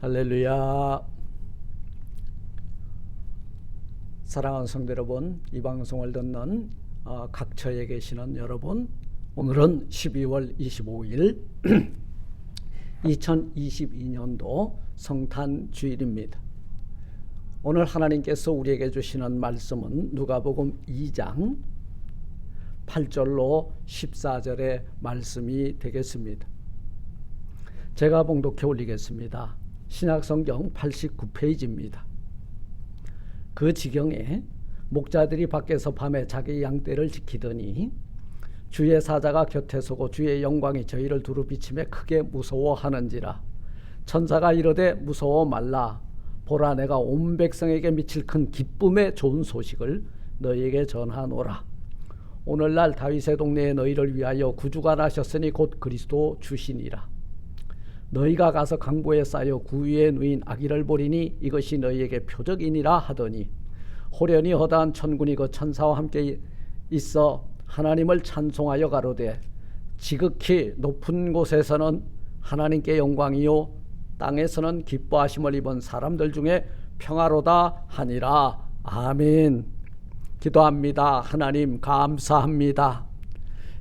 할렐루야. 사랑하는 성도 여러분, 이 방송을 듣는 각처에 계시는 여러분, 오늘은 12월 25일 2022년도 성탄주일입니다. 오늘 하나님께서 우리에게 주시는 말씀은 누가복음 2장 8절로 14절의 말씀이 되겠습니다. 제가 봉독해 올리겠습니다. 신약성경 89페이지입니다. 그 지경에 목자들이 밖에서 밤에 자기 양떼를 지키더니 주의 사자가 곁에 서고 주의 영광이 저희를 두루 비치며 크게 무서워하는지라. 천사가 이르되 무서워 말라. 보라, 내가 온 백성에게 미칠 큰 기쁨의 좋은 소식을 너희에게 전하노라. 오늘날 다윗의 동네에 너희를 위하여 구주가 나셨으니 곧 그리스도 주시니라. 너희가 가서 강보에 쌓여 구유에 누인 아기를 보리니 이것이 너희에게 표적이니라 하더니, 호련히 허다한 천군이 그 천사와 함께 있어 하나님을 찬송하여 가로되, 지극히 높은 곳에서는 하나님께 영광이요 땅에서는 기뻐하심을 입은 사람들 중에 평화로다 하니라. 아멘. 기도합니다. 하나님 감사합니다.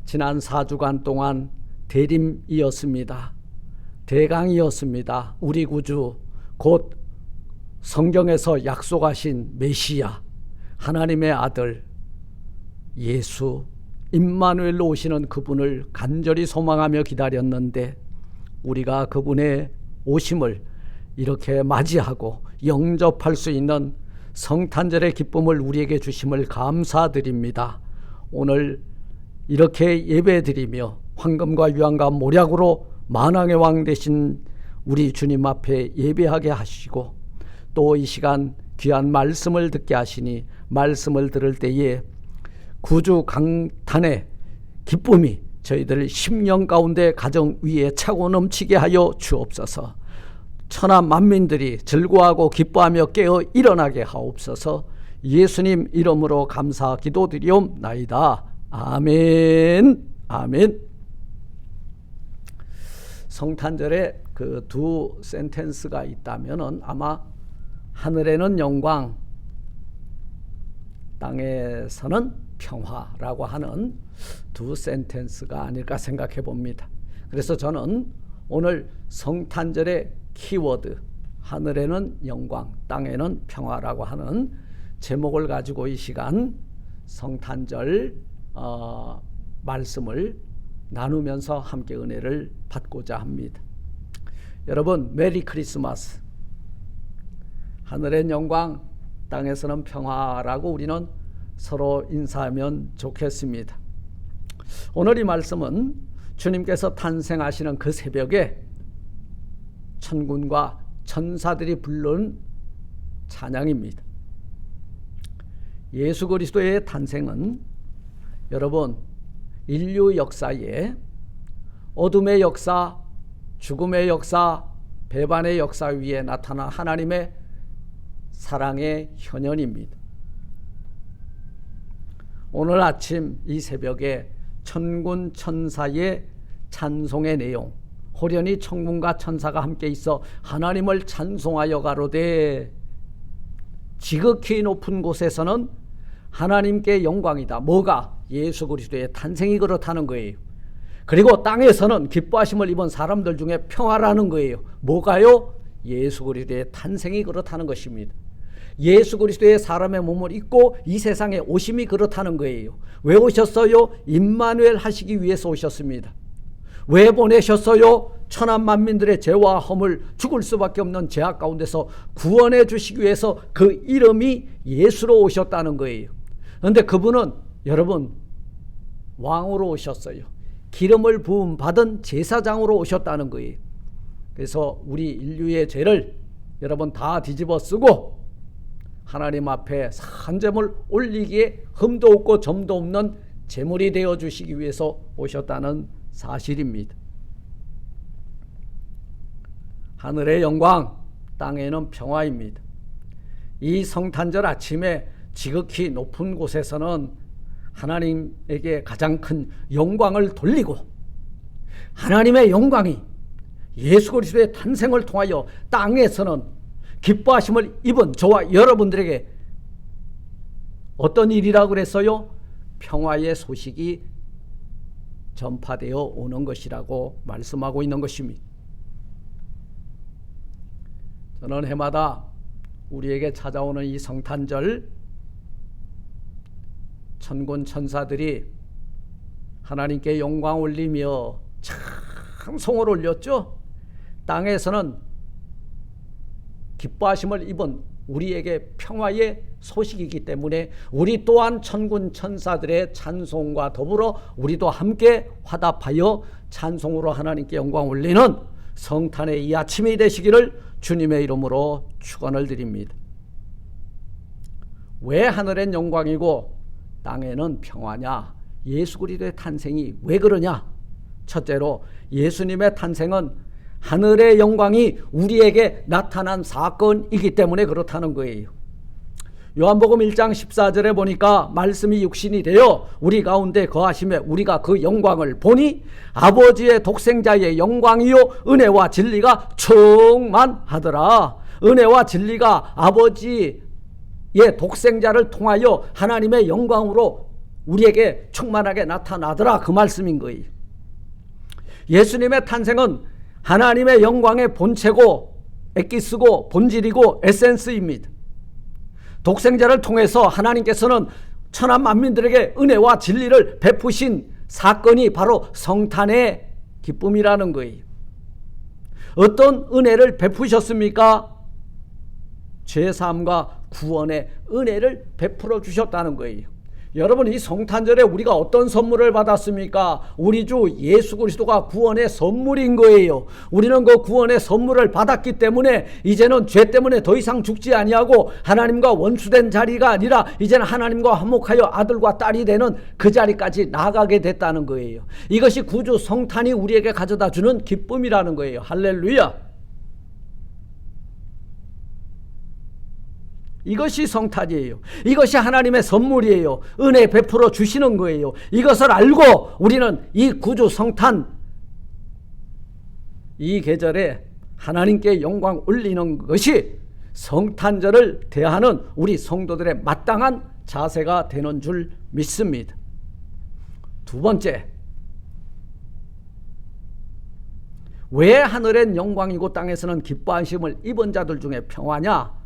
지난 4주간 동안 대림이었습니다. 대강이었습니다. 우리 구주, 곧 성경에서 약속하신 메시아, 하나님의 아들 예수 임마누엘로 오시는 그분을 간절히 소망하며 기다렸는데, 우리가 그분의 오심을 이렇게 맞이하고 영접할 수 있는 성탄절의 기쁨을 우리에게 주심을 감사드립니다. 오늘 이렇게 예배드리며 황금과 유황과 모략으로 만왕의 왕 되신 우리 주님 앞에 예배하게 하시고, 또 이 시간 귀한 말씀을 듣게 하시니, 말씀을 들을 때에 구주 강탄의 기쁨이 저희들 심령 가운데 가정 위에 차고 넘치게 하여 주옵소서. 천하 만민들이 즐거워하고 기뻐하며 깨어 일어나게 하옵소서. 예수님 이름으로 감사 기도드리옵나이다. 아멘. 아멘. 성탄절에 그 두 센텐스가 있다면은 아마 하늘에는 영광, 땅에서는 평화라고 하는 두 센텐스가 아닐까 생각해 봅니다. 그래서 저는 오늘 성탄절의 키워드, 하늘에는 영광, 땅에는 평화라고 하는 제목을 가지고 이 시간 성탄절 말씀을 나누면서 함께 은혜를 받고자 합니다. 여러분, 메리 크리스마스. 하늘엔 영광, 땅에서는 평화라고 우리는 서로 인사하면 좋겠습니다. 오늘 이 말씀은 주님께서 탄생하시는 그 새벽에 천군과 천사들이 부른 찬양입니다. 예수 그리스도의 탄생은 여러분, 인류 역사에 어둠의 역사, 죽음의 역사, 배반의 역사 위에 나타난 하나님의 사랑의 현현입니다. 오늘 아침 이 새벽에 천군 천사의 찬송의 내용, 호련히 천군과 천사가 함께 있어 하나님을 찬송하여 가로되, 지극히 높은 곳에서는 하나님께 영광이다. 뭐가? 예수 그리스도의 탄생이 그렇다는 거예요. 그리고 땅에서는 기뻐하심을 입은 사람들 중에 평화라는 거예요. 뭐가요? 예수 그리스도의 탄생이 그렇다는 것입니다. 예수 그리스도의 사람의 몸을 입고 이 세상에 오심이 그렇다는 거예요. 왜 오셨어요? 임마누엘 하시기 위해서 오셨습니다. 왜 보내셨어요? 천하 만민들의 죄와 허물, 죽을 수밖에 없는 죄악 가운데서 구원해 주시기 위해서 그 이름이 예수로 오셨다는 거예요. 그런데 그분은 여러분 왕으로 오셨어요. 기름을 부음 받은 제사장으로 오셨다는 거예요. 그래서 우리 인류의 죄를 여러분 다 뒤집어 쓰고 하나님 앞에 산제물 올리기에 흠도 없고 점도 없는 제물이 되어 주시기 위해서 오셨다는 사실입니다. 하늘의 영광, 땅에는 평화입니다. 이 성탄절 아침에 지극히 높은 곳에서는 하나님에게 가장 큰 영광을 돌리고, 하나님의 영광이 예수 그리스도의 탄생을 통하여 땅에서는 기뻐하심을 입은 저와 여러분들에게 어떤 일이라고 그랬어요? 평화의 소식이 전파되어 오는 것이라고 말씀하고 있는 것입니다. 저는 해마다 우리에게 찾아오는 이 성탄절, 천군 천사들이 하나님께 영광 올리며 찬송을 올렸죠. 땅에서는 기뻐하심을 입은 우리에게 평화의 소식이기 때문에 우리 또한 천군 천사들의 찬송과 더불어 우리도 함께 화답하여 찬송으로 하나님께 영광 올리는 성탄의 이 아침이 되시기를 주님의 이름으로 축원을 드립니다. 왜 하늘엔 영광이고 땅에는 평화냐? 예수 그리스도의 탄생이 왜 그러냐? 첫째로 예수님의 탄생은 하늘의 영광이 우리에게 나타난 사건이기 때문에 그렇다는 거예요. 요한복음 1장 14절에 보니까 말씀이 육신이 되어 우리 가운데 거하심에 우리가 그 영광을 보니 아버지의 독생자의 영광이요 은혜와 진리가 충만하더라. 은혜와 진리가 아버지의 독생자를 통하여 하나님의 영광으로 우리에게 충만하게 나타나더라, 그 말씀인 거예요. 예수님의 탄생은 하나님의 영광의 본체고 엑기스고 본질이고 에센스입니다. 독생자를 통해서 하나님께서는 천하 만민들에게 은혜와 진리를 베푸신 사건이 바로 성탄의 기쁨이라는 거예요. 어떤 은혜를 베푸셨습니까? 죄사함과 구원의 은혜를 베풀어 주셨다는 거예요. 여러분, 이 성탄절에 우리가 어떤 선물을 받았습니까? 우리 주 예수 그리스도가 구원의 선물인 거예요. 우리는 그 구원의 선물을 받았기 때문에 이제는 죄 때문에 더 이상 죽지 아니하고 하나님과 원수된 자리가 아니라 이제는 하나님과 화목하여 아들과 딸이 되는 그 자리까지 나아가게 됐다는 거예요. 이것이 구주 성탄이 우리에게 가져다 주는 기쁨이라는 거예요. 할렐루야. 이것이 성탄이에요. 이것이 하나님의 선물이에요. 은혜 베풀어 주시는 거예요. 이것을 알고 우리는 이 구주 성탄, 이 계절에 하나님께 영광 올리는 것이 성탄절을 대하는 우리 성도들의 마땅한 자세가 되는 줄 믿습니다. 두 번째, 왜 하늘엔 영광이고 땅에서는 기뻐하심을 입은 자들 중에 평화냐?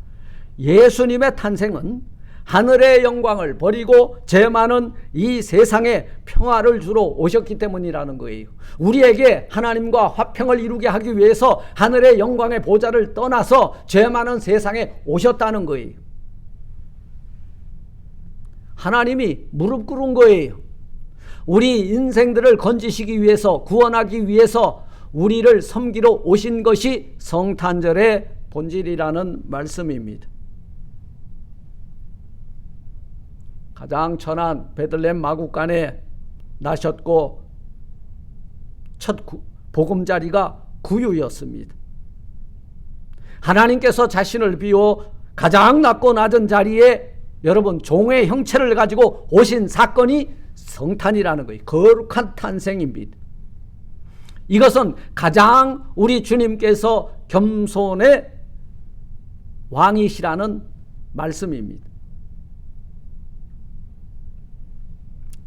예수님의 탄생은 하늘의 영광을 버리고 죄 많은 이 세상에 평화를 주러 오셨기 때문이라는 거예요. 우리에게 하나님과 화평을 이루게 하기 위해서 하늘의 영광의 보좌를 떠나서 죄 많은 세상에 오셨다는 거예요. 하나님이 무릎 꿇은 거예요. 우리 인생들을 건지시기 위해서, 구원하기 위해서 우리를 섬기러 오신 것이 성탄절의 본질이라는 말씀입니다. 가장 천한 베들레헴 마구간에 나셨고 첫 보금자리가 구유였습니다. 하나님께서 자신을 비워 가장 낮고 낮은 자리에 여러분 종의 형체를 가지고 오신 사건이 성탄이라는 거예요. 거룩한 탄생입니다. 이것은 가장 우리 주님께서 겸손의 왕이시라는 말씀입니다.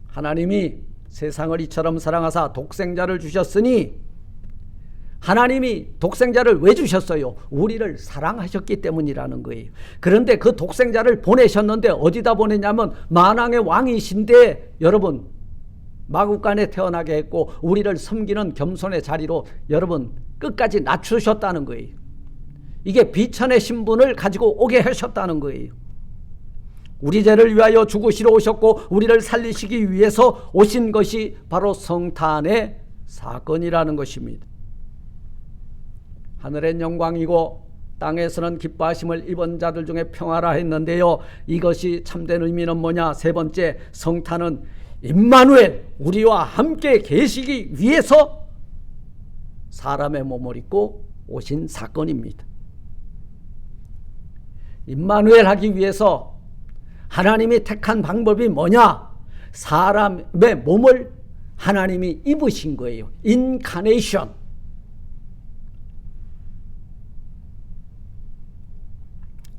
하나님이 세상을 이처럼 사랑하사 독생자를 주셨으니, 하나님이 독생자를 왜 주셨어요? 우리를 사랑하셨기 때문이라는 거예요. 그런데 그 독생자를 보내셨는데 어디다 보냈냐면 만왕의 왕이신데 여러분 마구간에 태어나게 했고 우리를 섬기는 겸손의 자리로 여러분 끝까지 낮추셨다는 거예요. 이게 비천의 신분을 가지고 오게 하셨다는 거예요. 우리 죄를 위하여 죽으시러 오셨고 우리를 살리시기 위해서 오신 것이 바로 성탄의 사건이라는 것입니다. 하늘엔 영광이고 땅에서는 기뻐하심을 입은 자들 중에 평화라 했는데요, 이것이 참된 의미는 뭐냐? 세 번째, 성탄은 임마누엘, 우리와 함께 계시기 위해서 사람의 몸을 입고 오신 사건입니다. 임마누엘 하기 위해서 하나님이 택한 방법이 뭐냐? 사람의 몸을 하나님이 입으신 거예요. 인카네이션.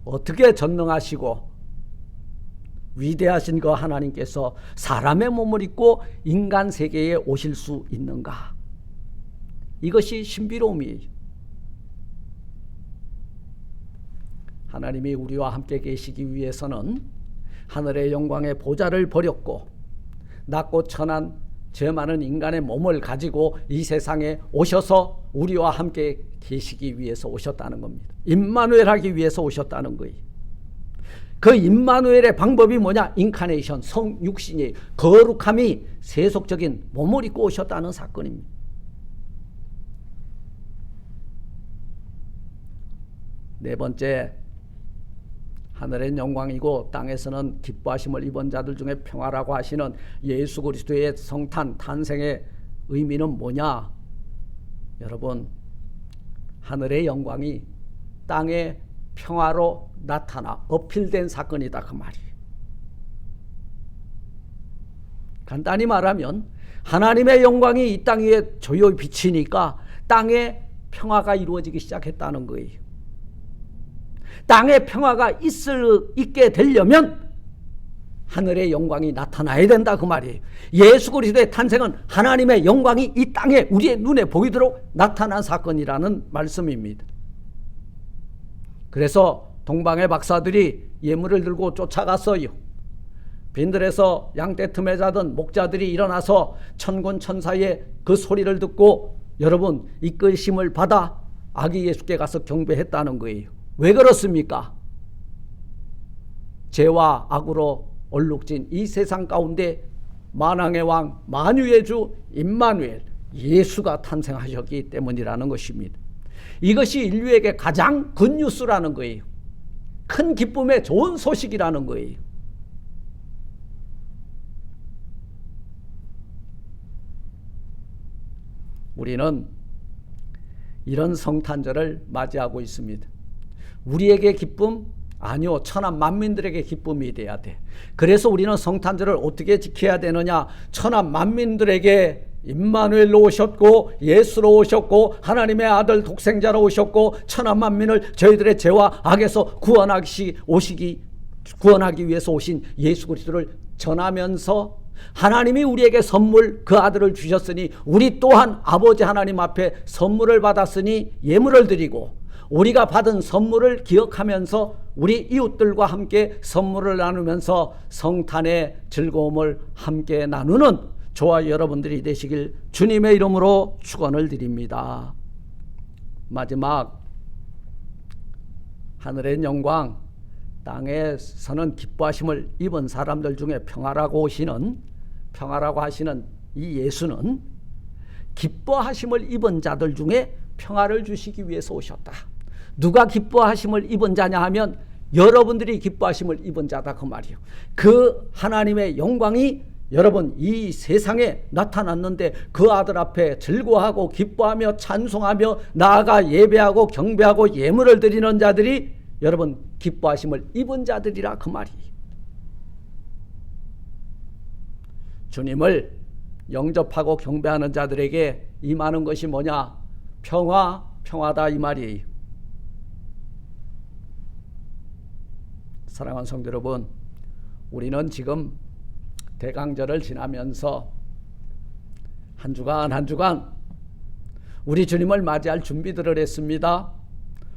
어떻게 전능하시고 위대하신 그 하나님께서 사람의 몸을 입고 인간 세계에 오실 수 있는가? 이것이 신비로움이에요. 하나님이 우리와 함께 계시기 위해서는 하늘의 영광의 보좌를 버렸고 낮고 천한 죄 많은 인간의 몸을 가지고 이 세상에 오셔서 우리와 함께 계시기 위해서 오셨다는 겁니다. 임마누엘 하기 위해서 오셨다는 거예요. 그 임마누엘의 방법이 뭐냐? 인카네이션, 성육신이에요. 거룩함이 세속적인 몸을 입고 오셨다는 사건입니다. 네 번째, 하늘엔 영광이고 땅에서는 기뻐하심을 입은 자들 중에 평화라고 하시는 예수 그리스도의 성탄 탄생의 의미는 뭐냐? 여러분, 하늘의 영광이 땅의 평화로 나타나 어필된 사건이다 그 말이에요. 간단히 말하면 하나님의 영광이 이 땅 위에 조용히 비치니까 땅에 평화가 이루어지기 시작했다는 거예요. 땅에 평화가 있게 되려면 하늘의 영광이 나타나야 된다 그 말이에요. 예수 그리스도의 탄생은 하나님의 영광이 이 땅에 우리의 눈에 보이도록 나타난 사건이라는 말씀입니다. 그래서 동방의 박사들이 예물을 들고 쫓아갔어요. 빈들에서 양떼 틈에 자던 목자들이 일어나서 천군 천사의 그 소리를 듣고 여러분 이끌심을 받아 아기 예수께 가서 경배했다는 거예요. 왜 그렇습니까? 죄와 악으로 얼룩진 이 세상 가운데 만왕의 왕 만유의 주 임마누엘 예수가 탄생하셨기 때문이라는 것입니다. 이것이 인류에게 가장 굿뉴스라는 거예요. 큰 기쁨의 좋은 소식이라는 거예요. 우리는 이런 성탄절을 맞이하고 있습니다. 우리에게 기쁨? 아니요. 천하 만민들에게 기쁨이 돼야 돼. 그래서 우리는 성탄절을 어떻게 지켜야 되느냐? 천하 만민들에게 임마누엘로 오셨고 예수로 오셨고 하나님의 아들 독생자로 오셨고 천하 만민을 저희들의 죄와 악에서 구원하기 위해서 오신 예수 그리스도를 전하면서 하나님이 우리에게 선물 그 아들을 주셨으니 우리 또한 아버지 하나님 앞에 선물을 받았으니 예물을 드리고 우리가 받은 선물을 기억하면서 우리 이웃들과 함께 선물을 나누면서 성탄의 즐거움을 함께 나누는 저와 여러분들이 되시길 주님의 이름으로 축원을 드립니다. 마지막, 하늘의 영광, 땅에서는 기뻐하심을 입은 사람들 중에 평화라고 하시는 이 예수는 기뻐하심을 입은 자들 중에 평화를 주시기 위해서 오셨다. 누가 기뻐하심을 입은 자냐 하면 여러분들이 기뻐하심을 입은 자다 그 말이에요. 그 하나님의 영광이 여러분 이 세상에 나타났는데 그 아들 앞에 즐거워하고 기뻐하며 찬송하며 나아가 예배하고 경배하고 예물을 드리는 자들이 여러분 기뻐하심을 입은 자들이라 그 말이에요. 주님을 영접하고 경배하는 자들에게 임하는 것이 뭐냐? 평화다 이 말이에요. 사랑하는 성도 여러분, 우리는 지금 대강절을 지나면서 한 주간 우리 주님을 맞이할 준비들을 했습니다.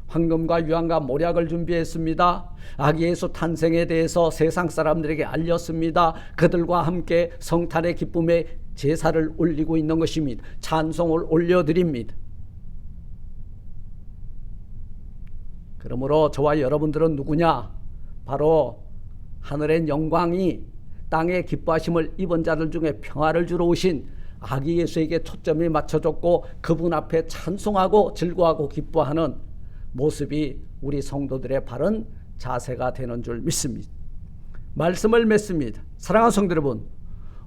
황금과 유황과 모략을 준비했습니다. 아기 예수 탄생에 대해서 세상 사람들에게 알렸습니다. 그들과 함께 성탄의 기쁨에 제사를 올리고 있는 것입니다. 찬송을 올려드립니다. 그러므로 저와 여러분들은 누구냐? 바로 하늘의 영광이 땅에 기뻐하심을 입은 자들 중에 평화를 주러 오신 아기 예수에게 초점이 맞춰졌고 그분 앞에 찬송하고 즐거워하고 기뻐하는 모습이 우리 성도들의 바른 자세가 되는 줄 믿습니다. 말씀을 맺습니다. 사랑하는 성도 여러분,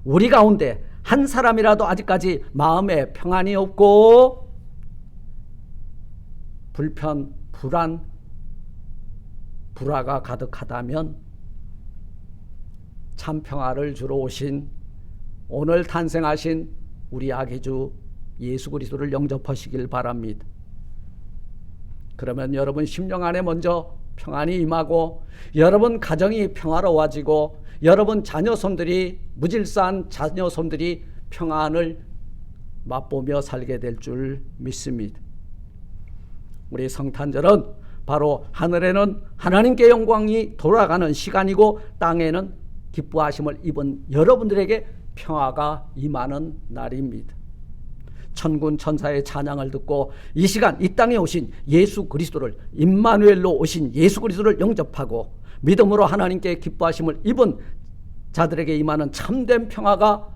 우리 가운데 한 사람이라도 아직까지 마음에 평안이 없고 불편, 불안, 불화가 가득하다면 참 평화를 주러 오신 오늘 탄생하신 우리 아기주 예수 그리스도를 영접하시길 바랍니다. 그러면 여러분 심령 안에 먼저 평안이 임하고 여러분 가정이 평화로워지고 여러분 자녀손들이 무질서한 자녀손들이 평안을 맛보며 살게 될 줄 믿습니다. 우리 성탄절은 바로 하늘에는 하나님께 영광이 돌아가는 시간이고 땅에는 기뻐하심을 입은 여러분들에게 평화가 임하는 날입니다. 천군 천사의 찬양을 듣고 이 시간 이 땅에 오신 예수 그리스도를 임마누엘로 오신 예수 그리스도를 영접하고 믿음으로 하나님께 기뻐하심을 입은 자들에게 임하는 참된 평화가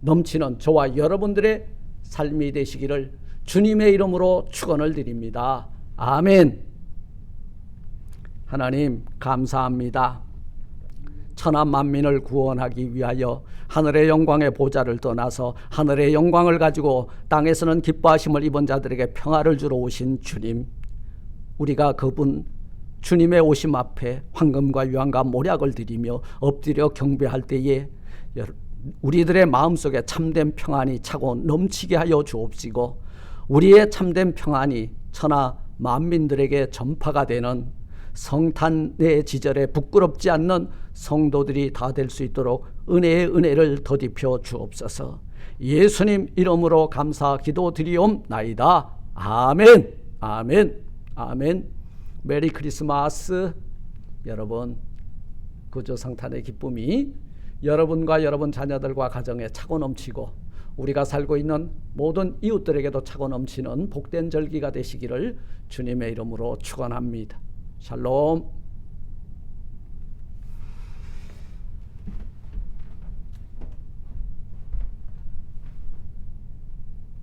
넘치는 저와 여러분들의 삶이 되시기를 주님의 이름으로 축원을 드립니다. 아멘. 하나님 감사합니다. 천하 만민을 구원하기 위하여 하늘의 영광의 보좌를 떠나서 하늘의 영광을 가지고 땅에서는 기뻐하심을 입은 자들에게 평화를 주러 오신 주님, 우리가 그분 주님의 오심 앞에 황금과 유황과 모략을 드리며 엎드려 경배할 때에 우리들의 마음속에 참된 평안이 차고 넘치게 하여 주옵시고 우리의 참된 평안이 천하 만민들에게 전파가 되는 성탄의 지절에 부끄럽지 않는 성도들이 다 될 수 있도록 은혜의 은혜를 더딥혀 주옵소서. 예수님 이름으로 감사 기도 드리옵나이다. 아멘. 아멘. 아멘. 메리 크리스마스. 여러분 구주 성탄의 기쁨이 여러분과 여러분 자녀들과 가정에 차고 넘치고 우리가 살고 있는 모든 이웃들에게도 차고 넘치는 복된 절기가 되시기를 주님의 이름으로 축원합니다. 샬롬.